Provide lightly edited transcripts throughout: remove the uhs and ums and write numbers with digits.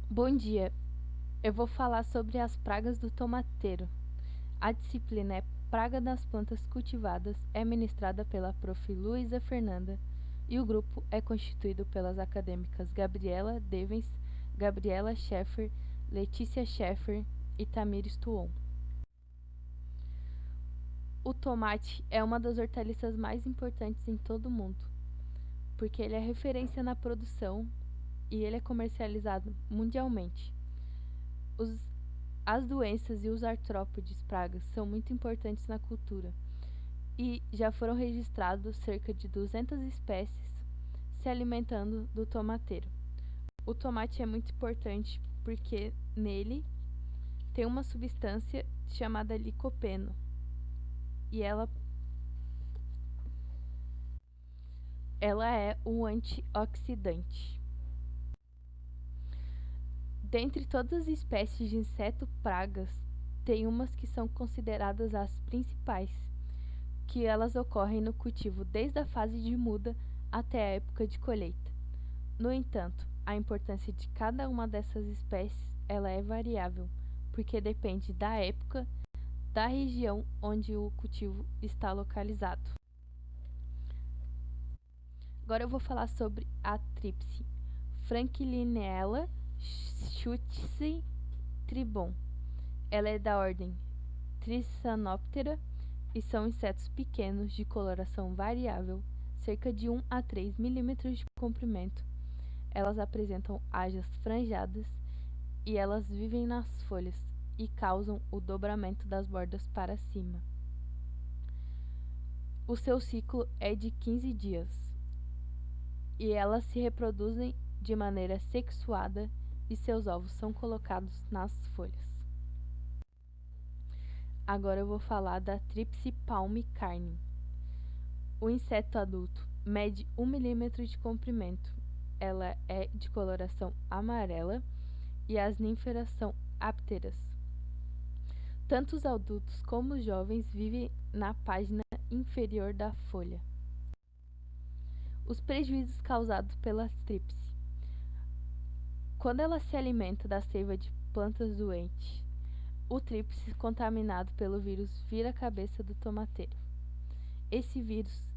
Bom dia, eu vou falar sobre as pragas do tomateiro. A disciplina é Praga das Plantas Cultivadas, é ministrada pela Prof. Luísa Fernanda e o grupo é constituído pelas acadêmicas Gabriela Devens, Gabriela Scheffer, Letícia Scheffer e Tamires Tuon. O tomate é uma das hortaliças mais importantes em todo o mundo, porque ele é referência na produção e ele é comercializado mundialmente. As doenças e os artrópodes pragas são muito importantes na cultura e já foram registrados cerca de 200 espécies se alimentando do tomateiro. O tomate é muito importante porque nele tem uma substância chamada licopeno e ela é um antioxidante. Dentre todas as espécies de inseto pragas, tem umas que são consideradas as principais, que elas ocorrem no cultivo desde a fase de muda até a época de colheita. No entanto, a importância de cada uma dessas espécies ela é variável, porque depende da época, da região onde o cultivo está localizado. Agora eu vou falar sobre a tríplice Franklinella schutzi tribon. Ela é da ordem Trissanoptera e são insetos pequenos de coloração variável, cerca de 1 a 3 milímetros de comprimento. Elas apresentam asas franjadas e elas vivem nas folhas e causam o dobramento das bordas para cima. O seu ciclo é de 15 dias e elas se reproduzem de maneira sexuada e seus ovos são colocados nas folhas. Agora eu vou falar da Tríplice palmicarne. O inseto adulto mede 1 milímetro de comprimento. Ela é de coloração amarela e as nínferas são ápteras. Tanto os adultos como os jovens vivem na página inferior da folha. Os prejuízos causados pela tríplice. Quando ela se alimenta da seiva de plantas doentes, o tríplice contaminado pelo vírus vira a cabeça do tomateiro. Esse vírus,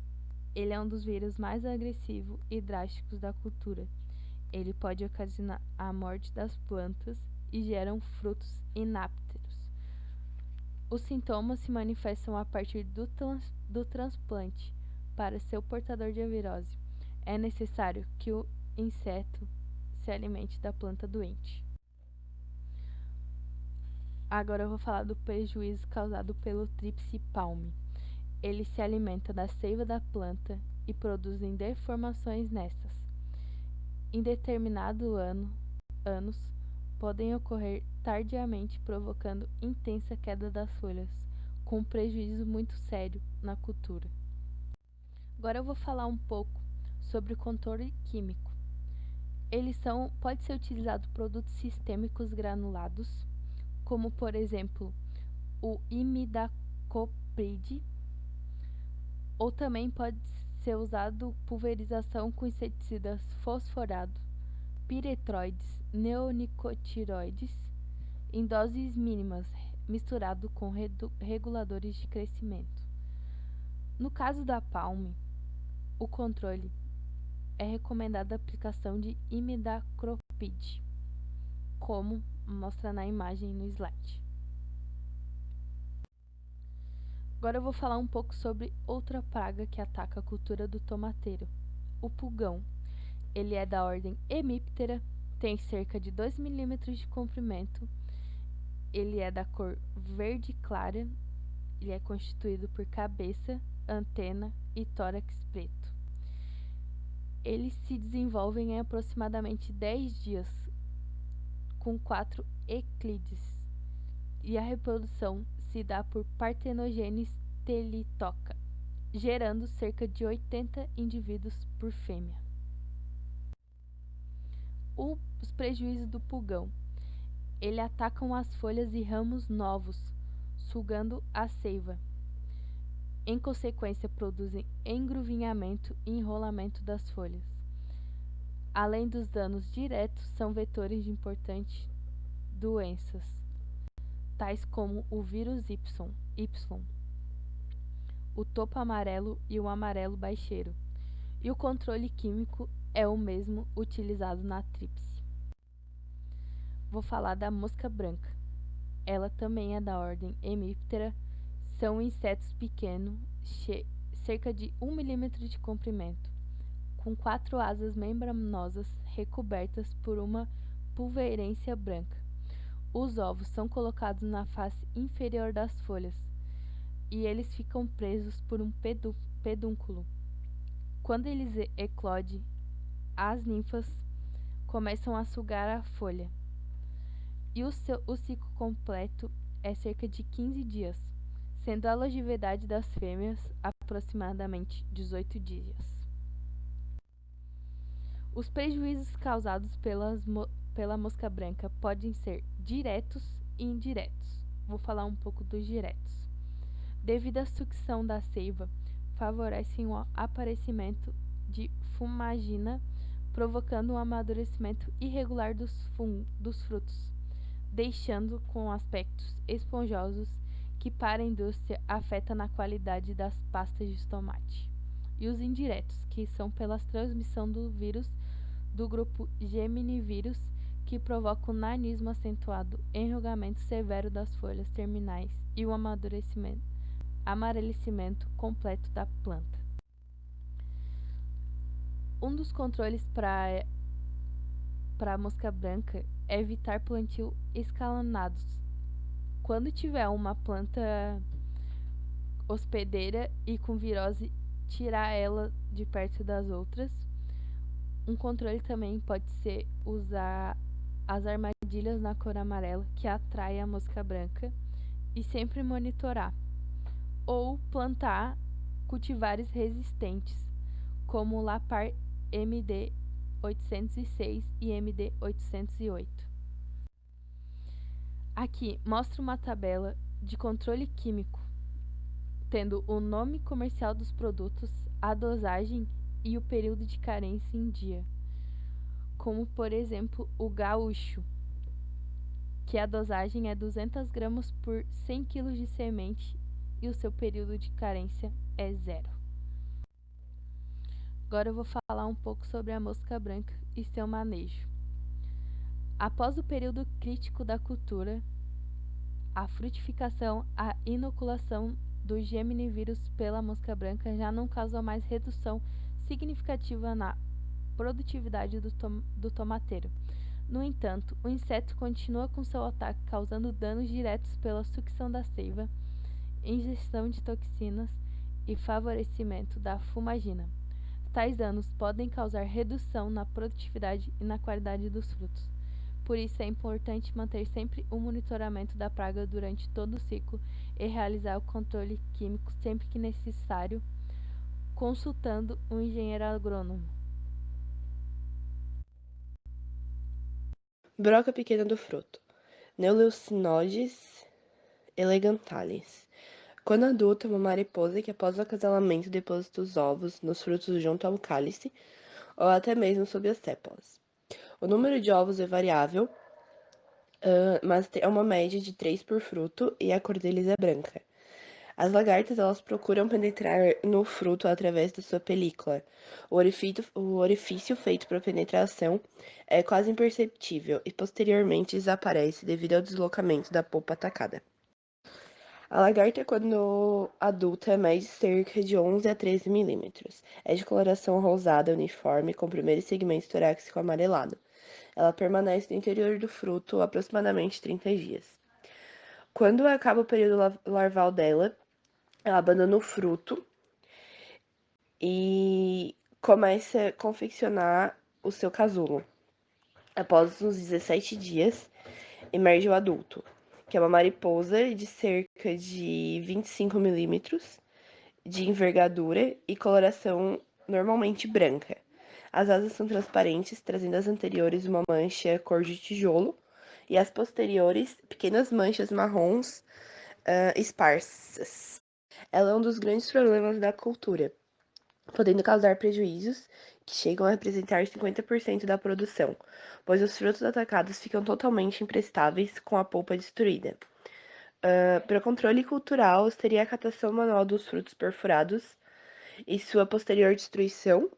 ele é um dos vírus mais agressivos e drásticos da cultura. Ele pode ocasionar a morte das plantas e geram frutos inápteros. Os sintomas se manifestam a partir do transplante. Para ser o portador de a virose, é necessário que o inseto se alimente da planta doente. Agora eu vou falar do prejuízo causado pelo Tríplice palmi. Ele se alimenta da seiva da planta e produzem deformações nestas. Em determinado anos, podem ocorrer tardiamente, provocando intensa queda das folhas, com um prejuízo muito sério na cultura. Agora eu vou falar um pouco sobre o controle químico. Pode ser utilizado produtos sistêmicos granulados, como por exemplo o imidacloprid, ou também pode ser usado pulverização com inseticidas fosforado, piretroides, neonicotiroides, em doses mínimas, misturado com reguladores de crescimento. No caso da palme, o controle é recomendada a aplicação de imidacloprid, como mostra na imagem no slide. Agora eu vou falar um pouco sobre outra praga que ataca a cultura do tomateiro, o pulgão. Ele é da ordem Hemiptera, tem cerca de 2 milímetros de comprimento, ele é da cor verde clara, ele é constituído por cabeça, antena e tórax preto. Eles se desenvolvem em aproximadamente 10 dias, com 4 eclídeos, e a reprodução se dá por partenogênese telitoca, gerando cerca de 80 indivíduos por fêmea. Os prejuízos do pulgão. Ele atacam as folhas e ramos novos, sugando a seiva. Em consequência, produzem engruvinhamento e enrolamento das folhas. Além dos danos diretos, são vetores de importantes doenças, tais como o vírus Y, o topo amarelo e o amarelo baixeiro, e o controle químico é o mesmo utilizado na tríplice. Vou falar da mosca branca. Ela também é da ordem Hemiptera, são insetos pequenos, cerca de 1 milímetro de comprimento, com 4 asas membranosas recobertas por uma pulverência branca. Os ovos são colocados na face inferior das folhas e eles ficam presos por um pedúnculo. Quando eles eclodem, as ninfas começam a sugar a folha e o ciclo completo é cerca de 15 dias, sendo a longevidade das fêmeas aproximadamente 18 dias. Os prejuízos causados pela mosca branca podem ser diretos e indiretos. Vou falar um pouco dos diretos. Devido à sucção da seiva, favorecem o aparecimento de fumagina, provocando um amadurecimento irregular dos frutos, deixando com aspectos esponjosos que para a indústria afeta na qualidade das pastas de tomate. E os indiretos, que são pela transmissão do vírus do grupo Geminivírus, que provoca o nanismo acentuado, enrugamento severo das folhas terminais e o amarelecimento completo da planta. Um dos controles para a mosca branca é evitar plantio escalonados. Quando tiver uma planta hospedeira e com virose, tirar ela de perto das outras. Um controle também pode ser usar as armadilhas na cor amarela que atrai a mosca branca e sempre monitorar. Ou plantar cultivares resistentes, como o Lapar MD 806 e MD 808. Aqui mostra uma tabela de controle químico, tendo o nome comercial dos produtos, a dosagem e o período de carência em dia, como por exemplo o gaúcho, que a dosagem é 200 gramas por 100 kg de semente e o seu período de carência é 0. Agora eu vou falar um pouco sobre a mosca branca e seu manejo. Após o período crítico da cultura, a frutificação, a inoculação do geminivírus pela mosca branca já não causou mais redução significativa na produtividade do tomateiro. No entanto, o inseto continua com seu ataque, causando danos diretos pela sucção da seiva, ingestão de toxinas e favorecimento da fumagina. Tais danos podem causar redução na produtividade e na qualidade dos frutos. Por isso é importante manter sempre o monitoramento da praga durante todo o ciclo e realizar o controle químico sempre que necessário, consultando um engenheiro agrônomo. Broca pequena do fruto. Neuleucinodes elegantalis. Quando adulta, é uma mariposa que após o acasalamento deposita os ovos nos frutos junto ao cálice ou até mesmo sob as sépalas. O número de ovos é variável, mas é uma média de 3 por fruto e a cor deles é branca. As lagartas elas procuram penetrar no fruto através da sua película. O orifício feito para penetração é quase imperceptível e posteriormente desaparece devido ao deslocamento da polpa atacada. A lagarta, quando adulta, mede cerca de 11 a 13 milímetros. É de coloração rosada uniforme, com o primeiro segmento torácico amarelado. Ela permanece no interior do fruto aproximadamente 30 dias. Quando acaba o período larval dela, ela abandona o fruto e começa a confeccionar o seu casulo. Após uns 17 dias, emerge o adulto, que é uma mariposa de cerca de 25 milímetros de envergadura e coloração normalmente branca. As asas são transparentes, trazendo as anteriores uma mancha cor de tijolo e as posteriores pequenas manchas marrons esparsas. Ela é um dos grandes problemas da cultura, podendo causar prejuízos que chegam a representar 50% da produção, pois os frutos atacados ficam totalmente imprestáveis com a polpa destruída. Para controle cultural, seria a catação manual dos frutos perfurados e sua posterior destruição,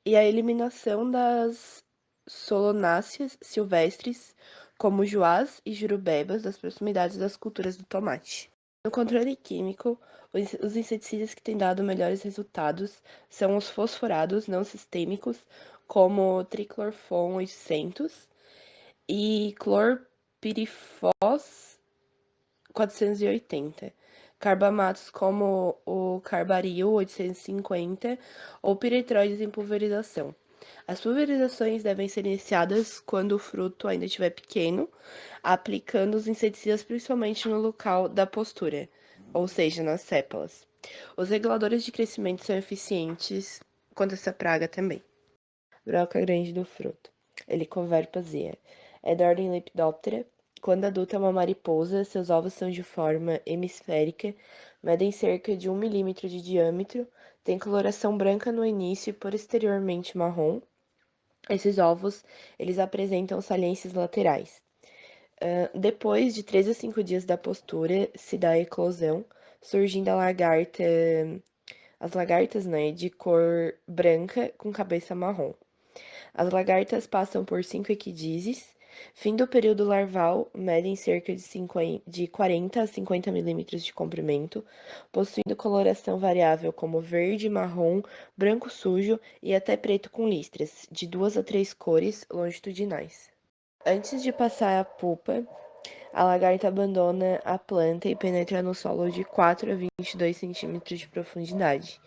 e a eliminação das solanáceas silvestres, como juás e jurubebas, das proximidades das culturas do tomate. No controle químico, os inseticidas que têm dado melhores resultados são os fosforados não sistêmicos, como triclorfon 800 e clorpirifos 480. Carbamatos como o carbaril 850 ou piretroides em pulverização. As pulverizações devem ser iniciadas quando o fruto ainda estiver pequeno, aplicando os inseticidas principalmente no local da postura, ou seja, nas sépalas. Os reguladores de crescimento são eficientes contra essa praga também. Broca grande do fruto. Helicoverpa zea. É da ordem Lepidoptera. Quando adulta é uma mariposa, seus ovos são de forma hemisférica, medem cerca de 1 milímetro de diâmetro, tem coloração branca no início e posteriormente marrom. Esses ovos, eles apresentam saliências laterais. Depois de 3 a 5 dias da postura, se dá a eclosão, surgindo as lagartas, né, de cor branca com cabeça marrom. As lagartas passam por 5 equidizes. Fim do período larval, medem cerca de 40 a 50 milímetros de comprimento, possuindo coloração variável como verde, marrom, branco sujo e até preto com listras, de 2 a 3 cores longitudinais. Antes de passar a pupa, a lagarta abandona a planta e penetra no solo de 4 a 22 centímetros de profundidade.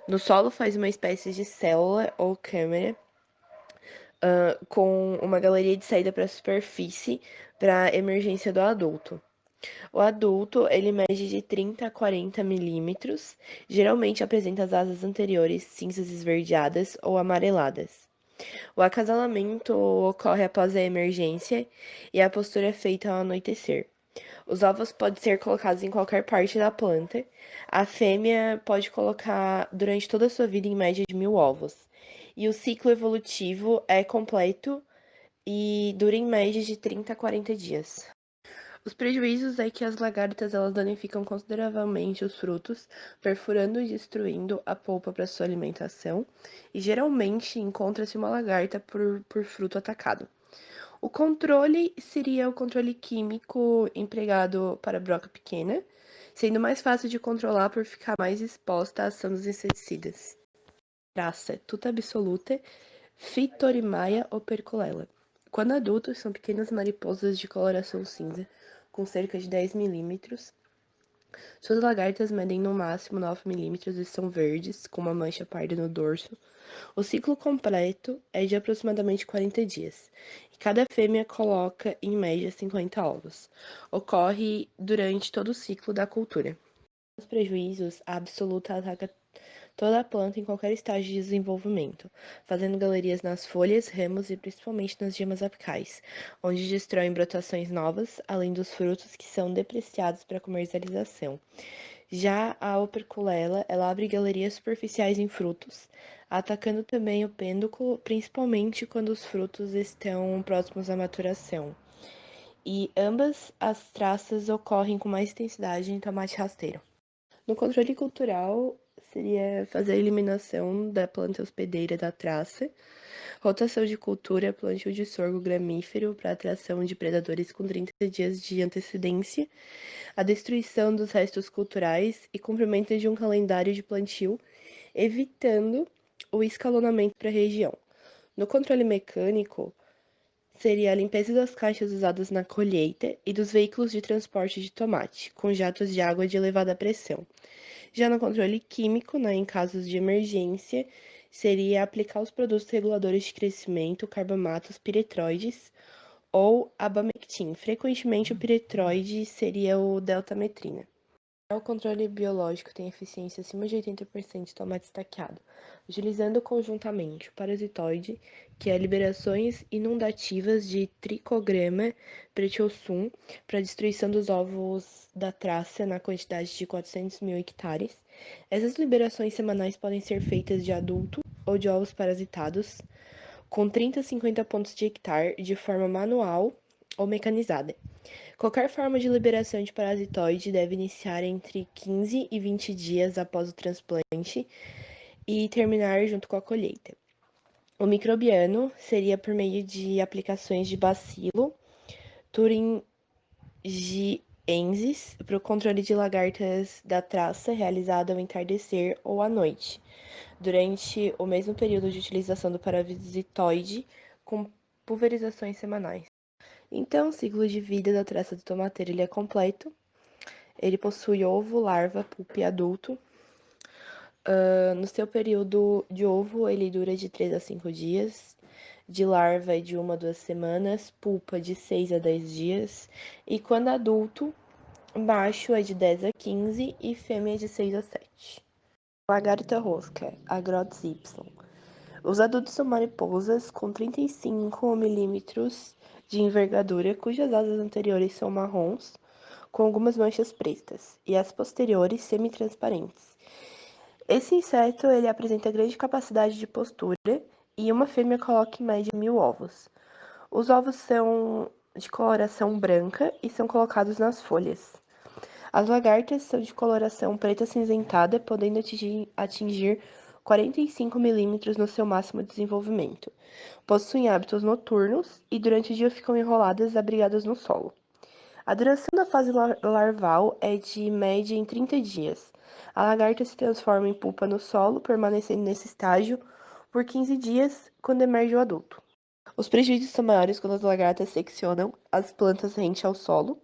No solo faz uma espécie de célula ou câmara com uma galeria de saída para a superfície para emergência do adulto. O adulto, ele mede de 30 a 40 milímetros, geralmente apresenta as asas anteriores cinzas esverdeadas ou amareladas. O acasalamento ocorre após a emergência e a postura é feita ao anoitecer. Os ovos podem ser colocados em qualquer parte da planta. A fêmea pode colocar durante toda a sua vida em média de 1.000 ovos. E o ciclo evolutivo é completo e dura em média de 30 a 40 dias. Os prejuízos é que as lagartas elas danificam consideravelmente os frutos, perfurando e destruindo a polpa para sua alimentação, e geralmente encontra-se uma lagarta por fruto atacado. O controle seria o controle químico empregado para broca pequena, sendo mais fácil de controlar por ficar mais exposta à ação dos inseticidas. Traça, tuta absoluta, Phytorimaya operculella. Quando adultos, são pequenas mariposas de coloração cinza, com cerca de 10 milímetros. Suas lagartas medem no máximo 9 milímetros e são verdes, com uma mancha parda no dorso. O ciclo completo é de aproximadamente 40 dias, e cada fêmea coloca, em média, 50 ovos. Ocorre durante todo o ciclo da cultura. Os prejuízos, a absoluta ataca toda a planta em qualquer estágio de desenvolvimento, fazendo galerias nas folhas, ramos e principalmente nas gemas apicais, onde destroem brotações novas, além dos frutos que são depreciados para comercialização. Já a operculella, ela abre galerias superficiais em frutos, atacando também o pêndulo, principalmente quando os frutos estão próximos à maturação. E ambas as traças ocorrem com mais intensidade em tomate rasteiro. No controle cultural, seria fazer a eliminação da planta hospedeira da traça, rotação de cultura, plantio de sorgo gramífero para atração de predadores com 30 dias de antecedência, a destruição dos restos culturais e cumprimento de um calendário de plantio, evitando o escalonamento para a região. No controle mecânico, seria a limpeza das caixas usadas na colheita e dos veículos de transporte de tomate, com jatos de água de elevada pressão. Já no controle químico, né, em casos de emergência, seria aplicar os produtos reguladores de crescimento, carbamatos, piretroides ou abamectin. Frequentemente, o piretroide seria o deltametrina. O controle biológico tem eficiência acima de 80% de tomate estaqueado, utilizando conjuntamente o parasitoide, que é liberações inundativas de tricograma pretiosum para destruição dos ovos da traça na quantidade de 400 mil hectares. Essas liberações semanais podem ser feitas de adulto ou de ovos parasitados, com 30 a 50 pontos de hectare, de forma manual ou mecanizada. Qualquer forma de liberação de parasitoide deve iniciar entre 15 e 20 dias após o transplante e terminar junto com a colheita. O microbiano seria por meio de aplicações de bacilo thuringiensis para o controle de lagartas da traça, realizado ao entardecer ou à noite, durante o mesmo período de utilização do parasitoide, com pulverizações semanais. Então, o ciclo de vida da traça do tomateiro ele é completo. Ele possui ovo, larva, pupa e adulto. No seu período de ovo, ele dura de 3 a 5 dias. De larva é de 1 a 2 semanas. Pupa de 6 a 10 dias. E quando adulto, macho é de 10 a 15 e fêmea de 6 a 7. Lagarta rosca, Agrotis y. Os adultos são mariposas com 35 milímetros de envergadura, cujas asas anteriores são marrons, com algumas manchas pretas, e as posteriores semi-transparentes. Esse inseto ele apresenta grande capacidade de postura e uma fêmea coloca em média 1.000 ovos. Os ovos são de coloração branca e são colocados nas folhas. As lagartas são de coloração preta acinzentada, podendo atingir 45 milímetros no seu máximo desenvolvimento. Possuem hábitos noturnos e durante o dia ficam enroladas, abrigadas no solo. A duração da fase larval é de média em 30 dias. A lagarta se transforma em pupa no solo, permanecendo nesse estágio por 15 dias, quando emerge o adulto. Os prejuízos são maiores quando as lagartas seccionam as plantas rente ao solo.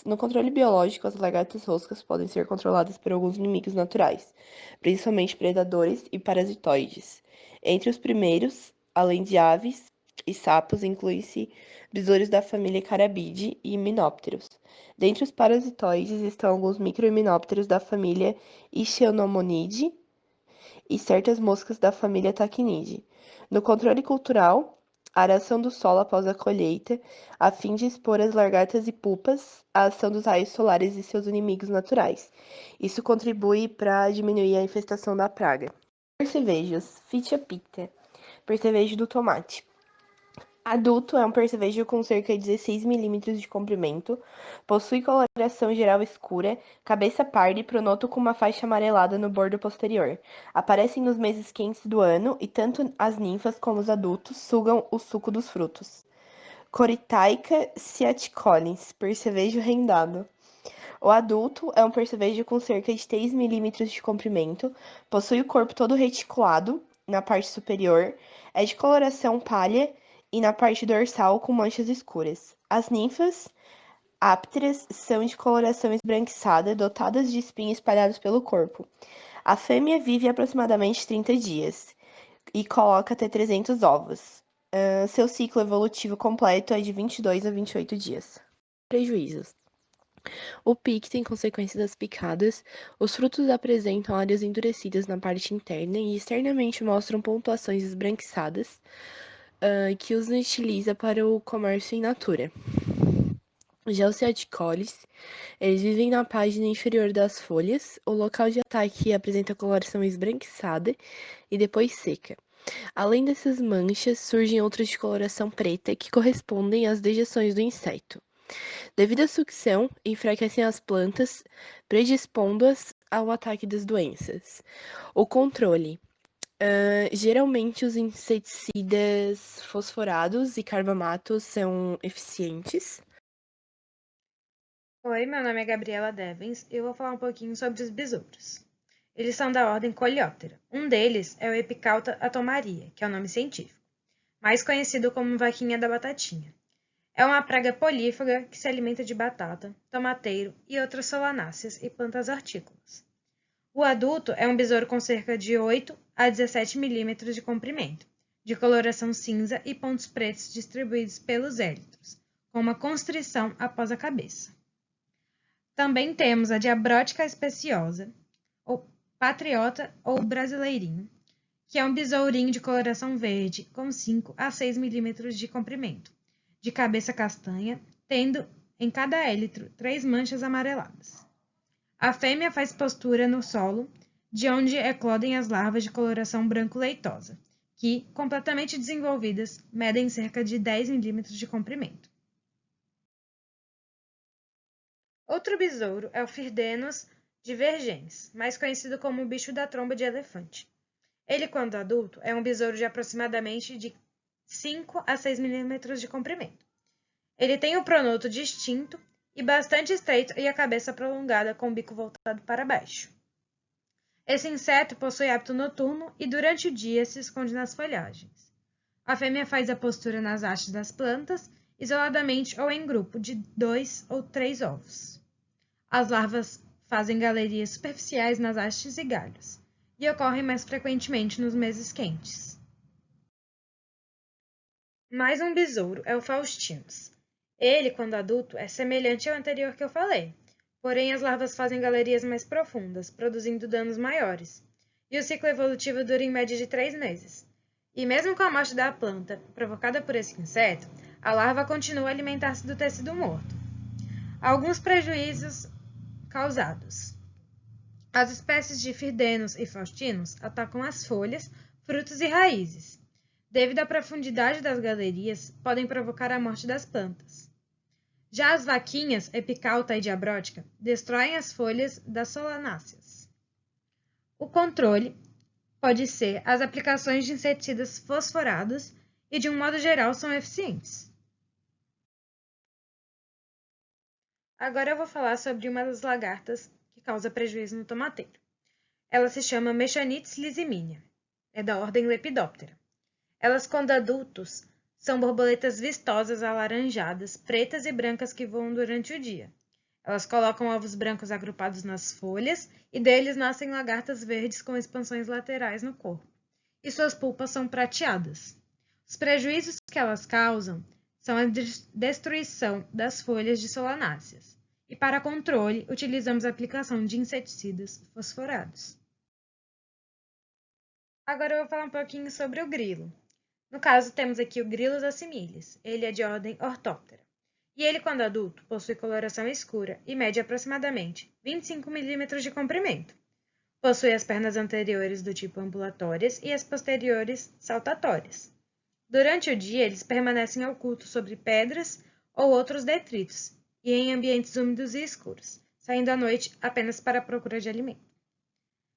No controle biológico, as lagartas roscas podem ser controladas por alguns inimigos naturais, principalmente predadores e parasitoides. Entre os primeiros, além de aves e sapos, incluem-se besouros da família Carabidae e himenópteros. Dentre os parasitoides estão alguns microhimenópteros da família Ichneumonidae e certas moscas da família Tachinidae. No controle cultural, a aração do solo após a colheita, a fim de expor as lagartas e pupas à ação dos raios solares e seus inimigos naturais. Isso contribui para diminuir a infestação da praga. Percevejos, Phytia picta, percevejo do tomate. Adulto é um percevejo com cerca de 16 milímetros de comprimento, possui coloração geral escura, cabeça parda e pronoto com uma faixa amarelada no bordo posterior. Aparecem nos meses quentes do ano e tanto as ninfas como os adultos sugam o suco dos frutos. Corytaica sciaticolens, percevejo rendado. O adulto é um percevejo com cerca de 3 milímetros de comprimento, possui o corpo todo reticulado na parte superior, é de coloração palha e na parte dorsal com manchas escuras. As ninfas ápteras são de coloração esbranquiçada, dotadas de espinhos espalhados pelo corpo. A fêmea vive aproximadamente 30 dias e coloca até 300 ovos. Seu ciclo evolutivo completo é de 22 a 28 dias. Prejuízos. O pique, em consequência das picadas, os frutos apresentam áreas endurecidas na parte interna e externamente mostram pontuações esbranquiçadas, que os utiliza para o comércio in natura. Já os ciaticoles, eles vivem na página inferior das folhas. O local de ataque apresenta coloração esbranquiçada e depois seca. Além dessas manchas, surgem outras de coloração preta que correspondem às dejeções do inseto. Devido à sucção, enfraquecem as plantas, predispondo-as ao ataque das doenças. O controle. Geralmente, os inseticidas fosforados e carbamatos são eficientes. Oi, meu nome é Gabriela Devens e eu vou falar um pouquinho sobre os besouros. Eles são da ordem Coleóptera. Um deles é o Epicauta atomaria, que é o nome científico, mais conhecido como vaquinha da batatinha. É uma praga polífaga que se alimenta de batata, tomateiro e outras solanáceas e plantas hortícolas. O adulto é um besouro com cerca de 8 a 17 milímetros de comprimento, de coloração cinza e pontos pretos distribuídos pelos élitros, com uma constrição após a cabeça. Também temos a Diabrótica speciosa, ou patriota ou brasileirinho, que é um besourinho de coloração verde com 5 a 6 milímetros de comprimento, de cabeça castanha, tendo em cada élitro 3 manchas amareladas. A fêmea faz postura no solo de onde eclodem as larvas de coloração branco-leitosa, que, completamente desenvolvidas, medem cerca de 10 milímetros de comprimento. Outro besouro é o Phirdenos divergens, mais conhecido como o bicho da tromba de elefante. Ele, quando adulto, é um besouro de aproximadamente de 5 a 6 milímetros de comprimento. Ele tem o pronoto distinto e bastante estreito e a cabeça prolongada com o bico voltado para baixo. Esse inseto possui hábito noturno e durante o dia se esconde nas folhagens. A fêmea faz a postura nas hastes das plantas, isoladamente ou em grupo de 2 ou 3 ovos. As larvas fazem galerias superficiais nas hastes e galhos, e ocorrem mais frequentemente nos meses quentes. Mais um besouro é o Faustinus. Ele, quando adulto, é semelhante ao anterior que eu falei, porém as larvas fazem galerias mais profundas, produzindo danos maiores, e o ciclo evolutivo dura em média de 3 meses. E mesmo com a morte da planta, provocada por esse inseto, a larva continua a alimentar-se do tecido morto. Alguns prejuízos causados. As espécies de Phirdenos e Faustinus atacam as folhas, frutos e raízes. Devido à profundidade das galerias, podem provocar a morte das plantas. Já as vaquinhas, epicauta e diabrótica, destroem as folhas das solanáceas. O controle pode ser as aplicações de inseticidas fosforados e, de um modo geral, são eficientes. Agora eu vou falar sobre uma das lagartas que causa prejuízo no tomateiro. Ela se chama Mechanites lizimínea. É da ordem Lepidoptera. Elas, quando adultos, são borboletas vistosas alaranjadas, pretas e brancas que voam durante o dia. Elas colocam ovos brancos agrupados nas folhas e deles nascem lagartas verdes com expansões laterais no corpo. E suas pulpas são prateadas. Os prejuízos que elas causam são a destruição das folhas de solanáceas. E para controle, utilizamos a aplicação de inseticidas fosforados. Agora eu vou falar um pouquinho sobre o grilo. No caso, temos aqui o Gryllus assimilis. Ele é de ordem Orthoptera. E ele, quando adulto, possui coloração escura e mede aproximadamente 25 milímetros de comprimento. Possui as pernas anteriores do tipo ambulatórias e as posteriores saltatórias. Durante o dia, eles permanecem ocultos sobre pedras ou outros detritos e em ambientes úmidos e escuros, saindo à noite apenas para a procura de alimento.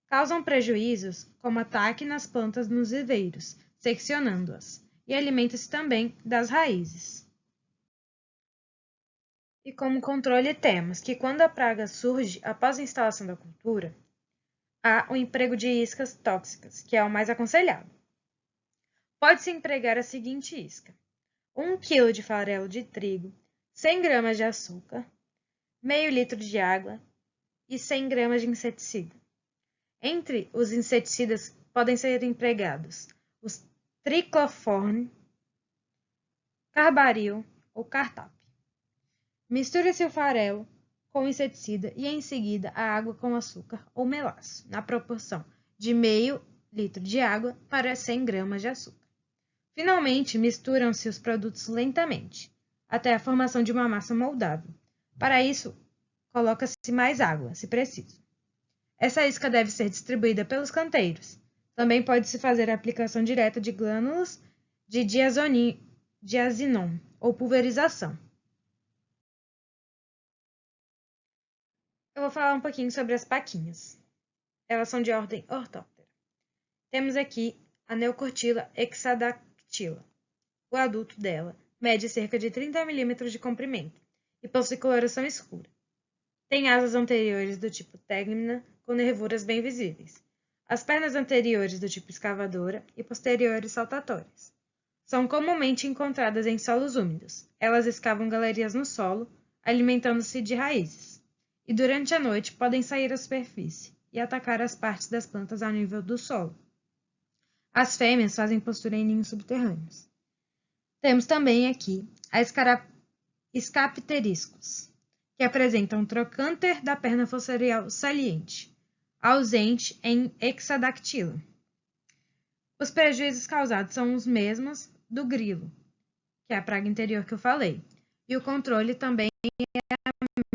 Causam prejuízos como ataque nas plantas nos viveiros, seccionando-as, e alimenta-se também das raízes. E como controle temos que quando a praga surge após a instalação da cultura, há o emprego de iscas tóxicas, que é o mais aconselhado. Pode-se empregar a seguinte isca: 1 kg de farelo de trigo, 100 gramas de açúcar, meio litro de água e 100 gramas de inseticida. Entre os inseticidas podem ser empregados os tricloforne, carbaril ou cartap. Misture-se o farelo com o inseticida e em seguida a água com açúcar ou melaço, na proporção de meio litro de água para 100 gramas de açúcar. Finalmente, misturam-se os produtos lentamente, até a formação de uma massa moldável. Para isso, coloca-se mais água, se preciso. Essa isca deve ser distribuída pelos canteiros. Também pode-se fazer a aplicação direta de glânulas de diazinon ou pulverização. Eu vou falar um pouquinho sobre as paquinhas. Elas são de ordem Orthoptera. Temos aqui a Neocortila hexadactyla. O adulto dela mede cerca de 30 milímetros de comprimento e possui coloração escura. Tem asas anteriores do tipo tegmina, com nervuras bem visíveis. As pernas anteriores do tipo escavadora e posteriores saltatórias. São comumente encontradas em solos úmidos. Elas escavam galerias no solo, alimentando-se de raízes. E durante a noite podem sair à superfície e atacar as partes das plantas ao nível do solo. As fêmeas fazem postura em ninhos subterrâneos. Temos também aqui a Scapteriscus, que apresenta um trocânter da perna fossorial saliente, ausente em Hexadactyla. Os prejuízos causados são os mesmos do grilo, que é a praga interior que eu falei, e o controle também é a mesma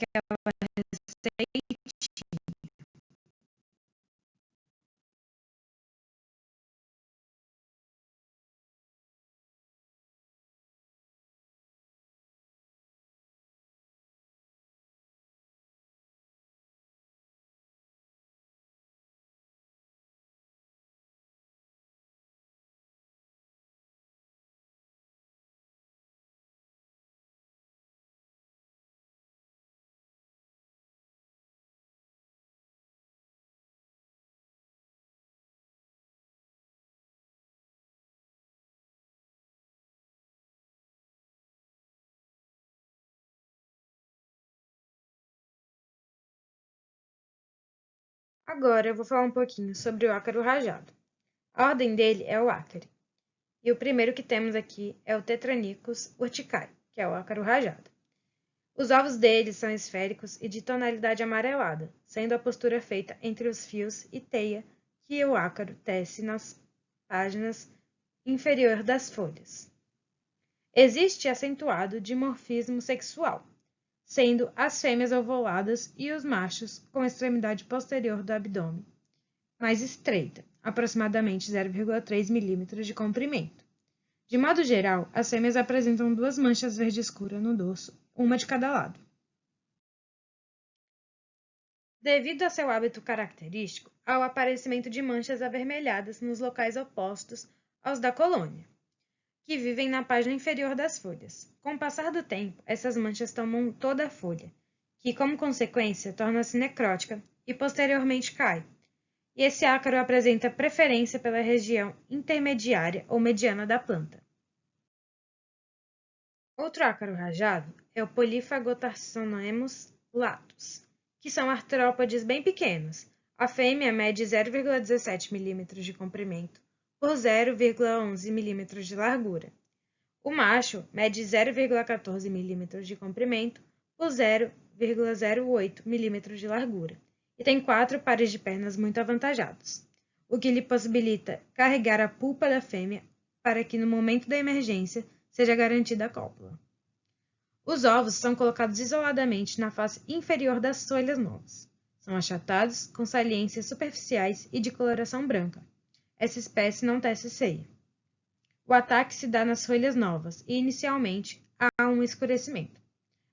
aquela receita. Agora eu vou falar um pouquinho sobre o ácaro rajado. A ordem dele é o ácare. E o primeiro que temos aqui é o Tetranicus urticae, que é o ácaro rajado. Os ovos deles são esféricos e de tonalidade amarelada, sendo a postura feita entre os fios e teia que o ácaro tece nas páginas inferior das folhas. Existe acentuado dimorfismo sexual, sendo as fêmeas ovuladas e os machos com a extremidade posterior do abdômen mais estreita, aproximadamente 0,3 milímetros de comprimento. De modo geral, as fêmeas apresentam 2 manchas verde escura no dorso, uma de cada lado. Devido a seu hábito característico, há o aparecimento de manchas avermelhadas nos locais opostos aos da colônia, que vivem na página inferior das folhas. Com o passar do tempo, essas manchas tomam toda a folha, que, como consequência, torna-se necrótica e posteriormente cai. E esse ácaro apresenta preferência pela região intermediária ou mediana da planta. Outro ácaro rajado é o Polyphagotarsonemus latus, que são artrópodes bem pequenos. A fêmea mede 0,17 mm de comprimento por 0,11 mm de largura. O macho mede 0,14 mm de comprimento por 0,08 mm de largura e tem 4 pares de pernas muito avantajados, o que lhe possibilita carregar a pulpa da fêmea para que, no momento da emergência, seja garantida a cópula. Os ovos são colocados isoladamente na face inferior das folhas novas. São achatados, com saliências superficiais e de coloração branca. Essa espécie não tece ceia. O ataque se dá nas folhas novas e, inicialmente, há um escurecimento.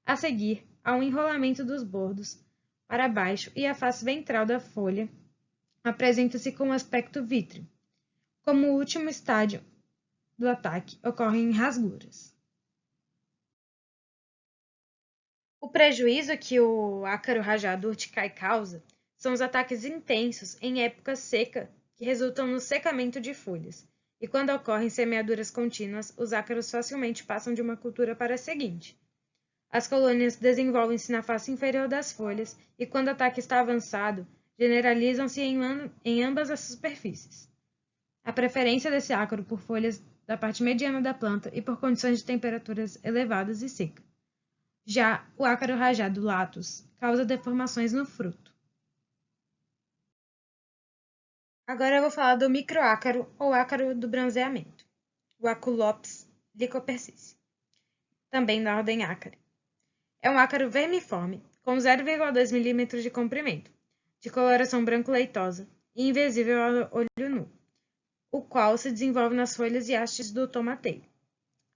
A seguir, há um enrolamento dos bordos para baixo e a face ventral da folha apresenta-se com um aspecto vítreo. Como o último estágio do ataque, ocorrem rasguras. O prejuízo que o ácaro rajado urticae causa são os ataques intensos em época seca que resultam no secamento de folhas, e quando ocorrem semeaduras contínuas, os ácaros facilmente passam de uma cultura para a seguinte. As colônias desenvolvem-se na face inferior das folhas e, quando o ataque está avançado, generalizam-se em ambas as superfícies. A preferência desse ácaro por folhas da parte mediana da planta e por condições de temperaturas elevadas e seca. Já o ácaro rajado latus causa deformações no fruto. Agora eu vou falar do microácaro ou ácaro do bronzeamento, o Aculops lycopersice, também da ordem Ácare. É um ácaro vermiforme, com 0,2 mm de comprimento, de coloração branco-leitosa e invisível ao olho nu, o qual se desenvolve nas folhas e hastes do tomateiro.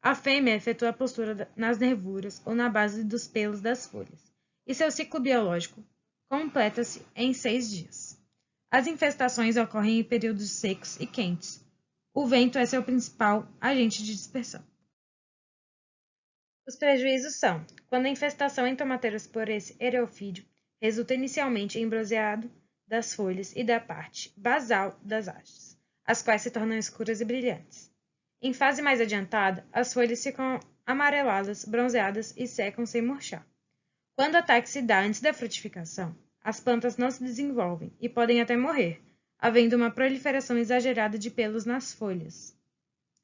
A fêmea efetua a postura nas nervuras ou na base dos pelos das folhas, e seu ciclo biológico completa-se em 6 dias. As infestações ocorrem em períodos secos e quentes. O vento é seu principal agente de dispersão. Os prejuízos são, quando a infestação em tomateiros por esse ereofídeo resulta inicialmente em bronzeado das folhas e da parte basal das hastes, as quais se tornam escuras e brilhantes. Em fase mais adiantada, as folhas ficam amareladas, bronzeadas e secam sem murchar. Quando o ataque se dá antes da frutificação, as plantas não se desenvolvem e podem até morrer, havendo uma proliferação exagerada de pelos nas folhas.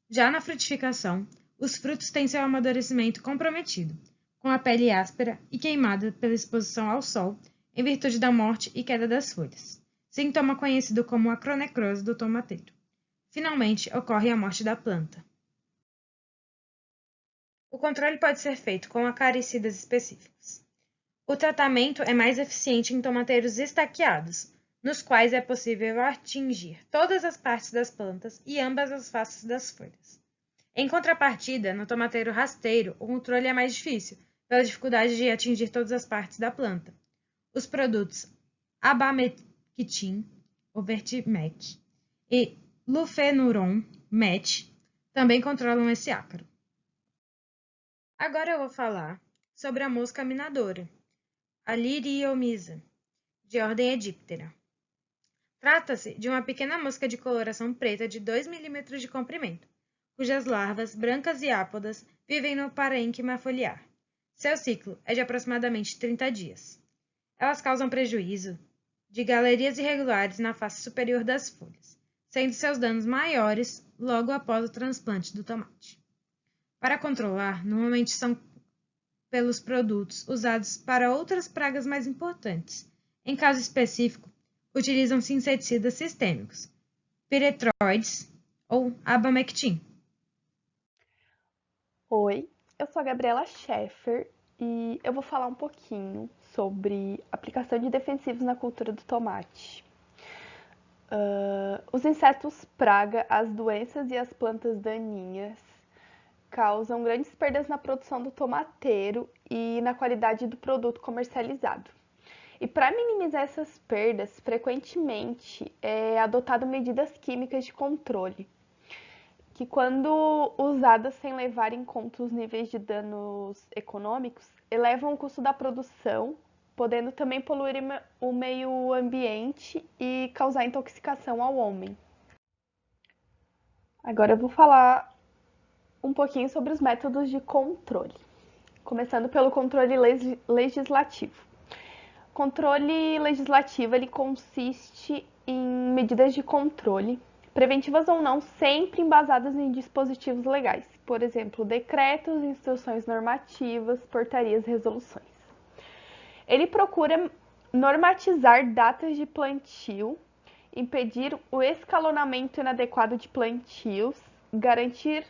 Já na frutificação, os frutos têm seu amadurecimento comprometido, com a pele áspera e queimada pela exposição ao sol, em virtude da morte e queda das folhas, sintoma conhecido como acronecrose do tomateiro. Finalmente, ocorre a morte da planta. O controle pode ser feito com acaricidas específicos. O tratamento é mais eficiente em tomateiros estaqueados, nos quais é possível atingir todas as partes das plantas e ambas as faces das folhas. Em contrapartida, no tomateiro rasteiro, o controle é mais difícil, pela dificuldade de atingir todas as partes da planta. Os produtos Abamectin, ou Vertimec, e Lufenuron, MET, também controlam esse ácaro. Agora eu vou falar sobre a mosca minadora, a Liriomyza, de ordem Edíptera. Trata-se de uma pequena mosca de coloração preta de 2 mm de comprimento, cujas larvas, brancas e ápodas, vivem no parênquima foliar. Seu ciclo é de aproximadamente 30 dias. Elas causam prejuízo de galerias irregulares na face superior das folhas, sendo seus danos maiores logo após o transplante do tomate. Para controlar, normalmente são pelos produtos usados para outras pragas mais importantes. Em caso específico, utilizam-se inseticidas sistêmicos, piretroides ou abamectin. Oi, eu sou a Gabriela Scheffer e eu vou falar um pouquinho sobre aplicação de defensivos na cultura do tomate. Os insetos praga, as doenças e as plantas daninhas causam grandes perdas na produção do tomateiro e na qualidade do produto comercializado. E para minimizar essas perdas, frequentemente é adotado medidas químicas de controle, que quando usadas sem levar em conta os níveis de danos econômicos, elevam o custo da produção, podendo também poluir o meio ambiente e causar intoxicação ao homem. Agora eu vou falar um pouquinho sobre os métodos de controle, começando pelo controle legislativo. O controle legislativo ele consiste em medidas de controle, preventivas ou não, sempre embasadas em dispositivos legais, por exemplo, decretos, instruções normativas, portarias e resoluções. Ele procura normatizar datas de plantio, impedir o escalonamento inadequado de plantios, garantir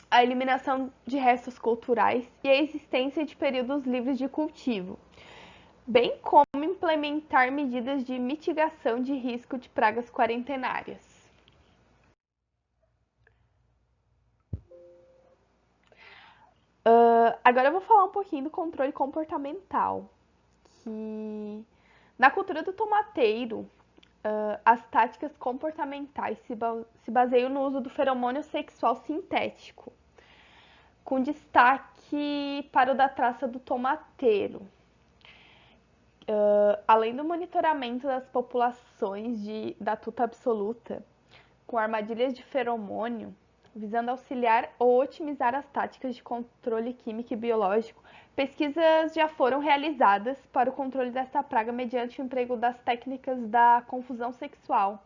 a eliminação de restos culturais e a existência de períodos livres de cultivo, bem como implementar medidas de mitigação de risco de pragas quarentenárias. Agora eu vou falar um pouquinho do controle comportamental, que na cultura do tomateiro, as táticas comportamentais se baseiam no uso do feromônio sexual sintético, com destaque para o da traça do tomateiro. Além do monitoramento das populações da tuta absoluta, com armadilhas de feromônio, visando auxiliar ou otimizar as táticas de controle químico e biológico, pesquisas já foram realizadas para o controle desta praga mediante o emprego das técnicas da confusão sexual,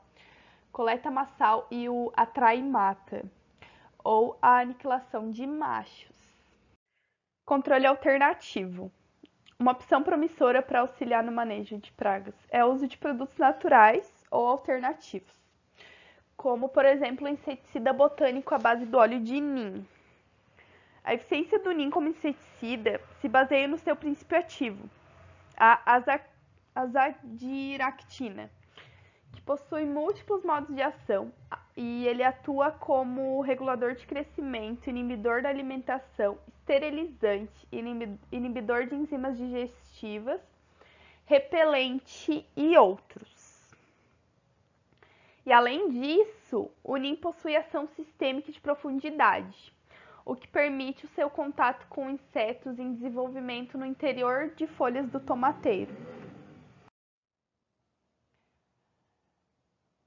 coleta massal e o atrai e mata, ou a aniquilação de machos. Controle alternativo. Uma opção promissora para auxiliar no manejo de pragas é o uso de produtos naturais ou alternativos, como, por exemplo, o inseticida botânico à base do óleo de nim. A eficiência do nim como inseticida se baseia no seu princípio ativo, a azadiractina, que possui múltiplos modos de ação e ele atua como regulador de crescimento, inibidor da alimentação, esterilizante, inibidor de enzimas digestivas, repelente e outros. E além disso, o NIM possui ação sistêmica de profundidade, o que permite o seu contato com insetos em desenvolvimento no interior de folhas do tomateiro.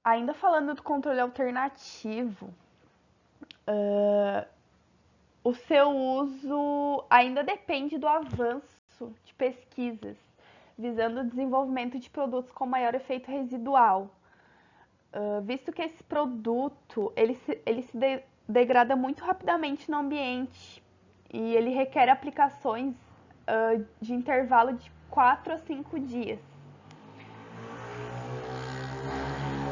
Ainda falando do controle alternativo, o seu uso ainda depende do avanço de pesquisas, visando o desenvolvimento de produtos com maior efeito residual, visto que esse produto ele se degrada muito rapidamente no ambiente e ele requer aplicações de intervalo de 4 a 5 dias.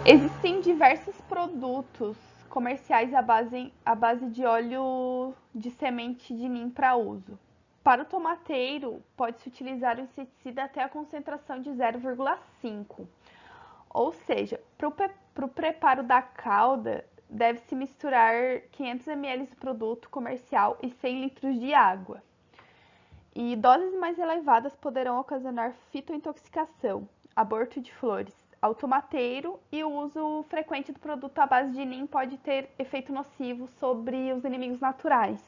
Existem diversos produtos comerciais à base de óleo de semente de nim para uso, Para o tomateiro, pode-se utilizar o inseticida até a concentração de 0,5. Ou seja, para o preparo da calda, deve-se misturar 500 ml do produto comercial e 100 litros de água. E doses mais elevadas poderão ocasionar fitointoxicação, aborto de flores ao tomateiro, e o uso frequente do produto à base de NIM pode ter efeito nocivo sobre os inimigos naturais.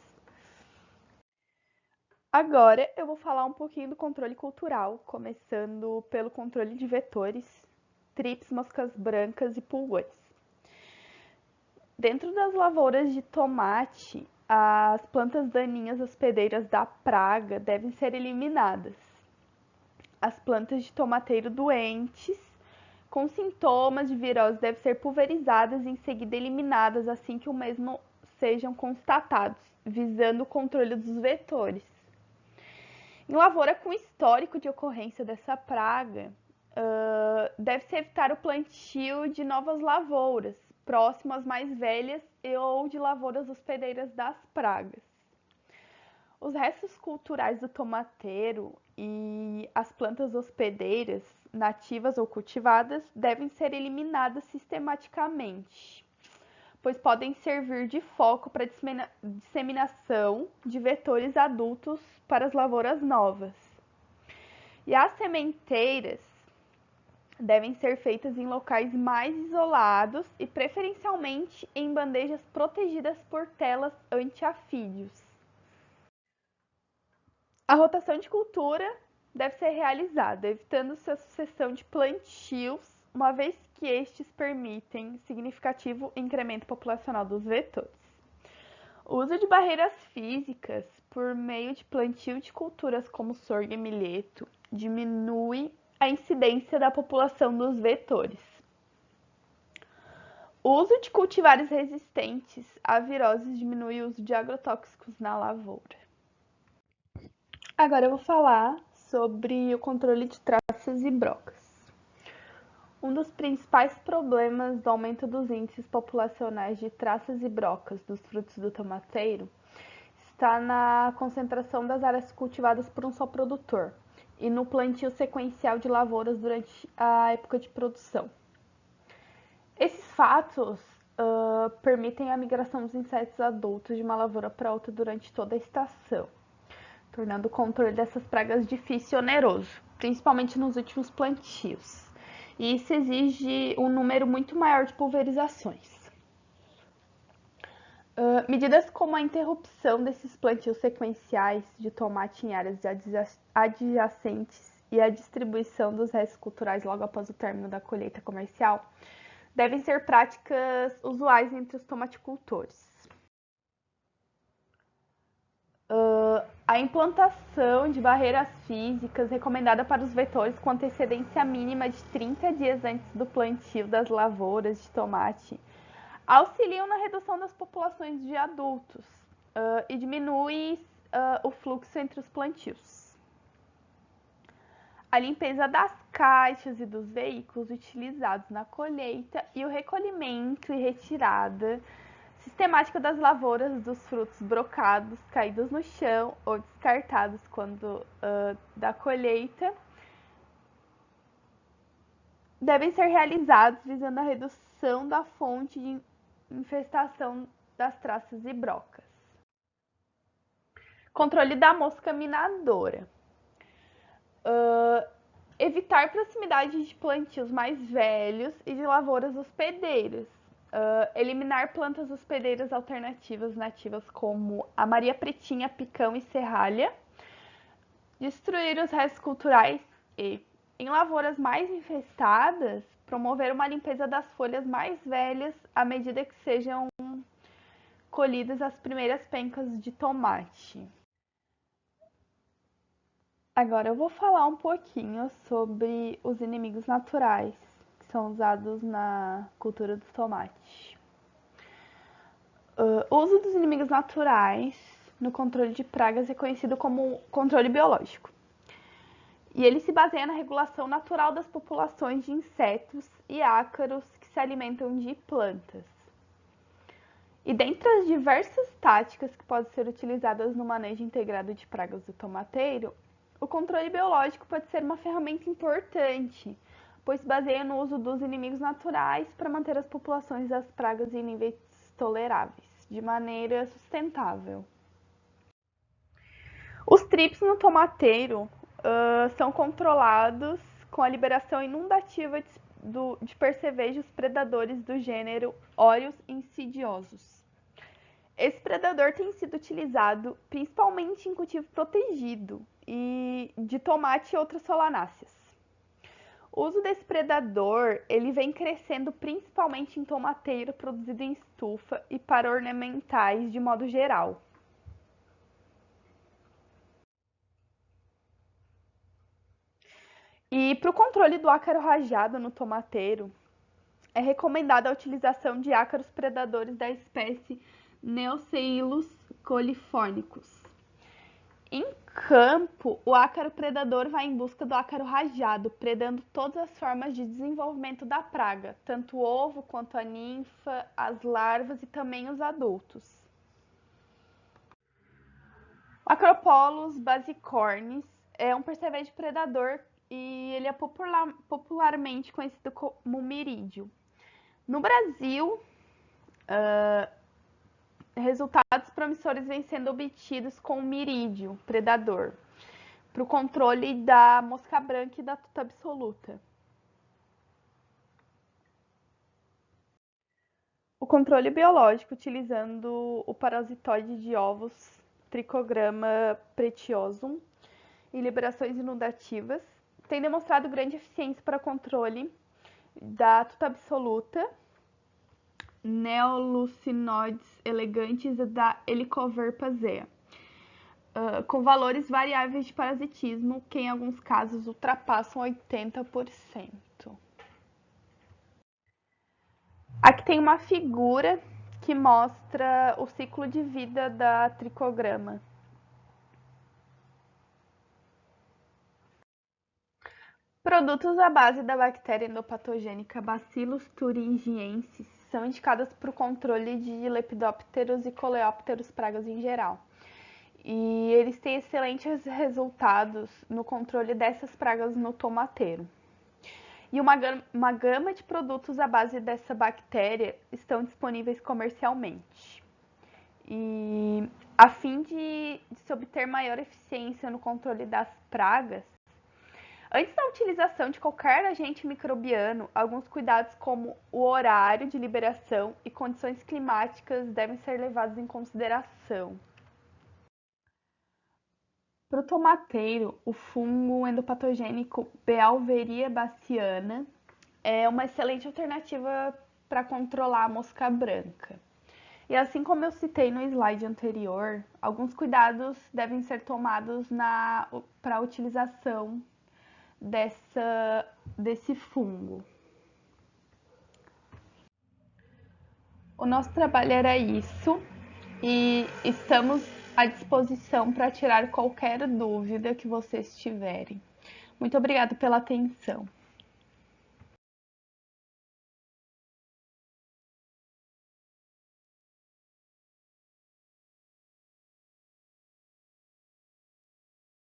Agora eu vou falar um pouquinho do controle cultural, começando pelo controle de vetores, trips, moscas brancas e pulgões. Dentro das lavouras de tomate, as plantas daninhas hospedeiras da praga devem ser eliminadas. As plantas de tomateiro doentes com sintomas de virose devem ser pulverizadas e em seguida eliminadas assim que o mesmo sejam constatados, visando o controle dos vetores. Em lavoura com histórico de ocorrência dessa praga, deve-se evitar o plantio de novas lavouras, próximo às mais velhas ou de lavouras hospedeiras das pragas. Os restos culturais do tomateiro e as plantas hospedeiras, nativas ou cultivadas, devem ser eliminadas sistematicamente, pois podem servir de foco para a disseminação de vetores adultos para as lavouras novas. E as sementeiras devem ser feitas em locais mais isolados e preferencialmente em bandejas protegidas por telas anti-afídeos. A rotação de cultura deve ser realizada, evitando-se a sucessão de plantios, uma vez que estes permitem significativo incremento populacional dos vetores. O uso de barreiras físicas por meio de plantio de culturas como sorgo e milheto diminui a incidência da população dos vetores. O uso de cultivares resistentes a viroses diminui o uso de agrotóxicos na lavoura. Agora eu vou falar sobre o controle de traças e brocas. Um dos principais problemas do aumento dos índices populacionais de traças e brocas dos frutos do tomateiro está na concentração das áreas cultivadas por um só produtor e no plantio sequencial de lavouras durante a época de produção. Esses fatos permitem a migração dos insetos adultos de uma lavoura para outra durante toda a estação, tornando o controle dessas pragas difícil e oneroso, principalmente nos últimos plantios. E isso exige um número muito maior de pulverizações. Medidas como a interrupção desses plantios sequenciais de tomate em áreas adjacentes e a distribuição dos restos culturais logo após o término da colheita comercial devem ser práticas usuais entre os tomaticultores. A implantação de barreiras físicas recomendada para os vetores com antecedência mínima de 30 dias antes do plantio das lavouras de tomate auxiliam na redução das populações de adultos e diminui o fluxo entre os plantios. A limpeza das caixas e dos veículos utilizados na colheita e o recolhimento e retirada sistemática das lavouras dos frutos brocados, caídos no chão ou descartados quando da colheita, devem ser realizados visando a redução da fonte de infestação das traças e brocas. Controle da mosca minadora. Evitar proximidade de plantios mais velhos e de lavouras hospedeiras. Eliminar plantas hospedeiras alternativas nativas como a Maria Pretinha, Picão e Serralha. Destruir os restos culturais e, em lavouras mais infestadas, promover uma limpeza das folhas mais velhas à medida que sejam colhidas as primeiras pencas de tomate. Agora eu vou falar um pouquinho sobre os inimigos naturais que são usados na cultura do tomate. O uso dos inimigos naturais no controle de pragas é conhecido como controle biológico. E ele se baseia na regulação natural das populações de insetos e ácaros que se alimentam de plantas. E dentre as diversas táticas que podem ser utilizadas no manejo integrado de pragas do tomateiro, o controle biológico pode ser uma ferramenta importante, pois se baseia no uso dos inimigos naturais para manter as populações das pragas em níveis toleráveis, de maneira sustentável. Os trips no tomateiro são controlados com a liberação inundativa de percevejos predadores do gênero Orius insidiosus. Esse predador tem sido utilizado principalmente em cultivo protegido e de tomate e outras solanáceas. O uso desse predador ele vem crescendo principalmente em tomateiro produzido em estufa e para ornamentais de modo geral. E para o controle do ácaro rajado no tomateiro, é recomendada a utilização de ácaros predadores da espécie Neoseilos colifornicus. Em campo, o ácaro predador vai em busca do ácaro rajado, predando todas as formas de desenvolvimento da praga, tanto o ovo quanto a ninfa, as larvas e também os adultos. O Acropolus basicornis é um percevejo predador e ele é popularmente conhecido como mirídio. No Brasil, resultados promissores vêm sendo obtidos com o mirídio predador para o controle da mosca branca e da tuta absoluta. O controle biológico utilizando o parasitoide de ovos Trichogramma pretiosum e liberações inundativas tem demonstrado grande eficiência para controle da tuta absoluta, Neolucinoides elegantes e da Helicoverpazea, com valores variáveis de parasitismo que em alguns casos ultrapassam 80%. Aqui tem uma figura que mostra o ciclo de vida da Trichogramma. Produtos à base da bactéria endopatogênica Bacillus thuringiensis são indicados para o controle de lepidópteros e coleópteros, pragas em geral. E eles têm excelentes resultados no controle dessas pragas no tomateiro. E uma gama de produtos à base dessa bactéria estão disponíveis comercialmente. E a fim de se obter maior eficiência no controle das pragas, antes da utilização de qualquer agente microbiano, alguns cuidados como o horário de liberação e condições climáticas devem ser levados em consideração. Para o tomateiro, o fungo endopatogênico Beauveria baciana é uma excelente alternativa para controlar a mosca branca. E assim como eu citei no slide anterior, alguns cuidados devem ser tomados para a utilização desse fungo. O nosso trabalho era isso e estamos à disposição para tirar qualquer dúvida que vocês tiverem. Muito obrigada pela atenção.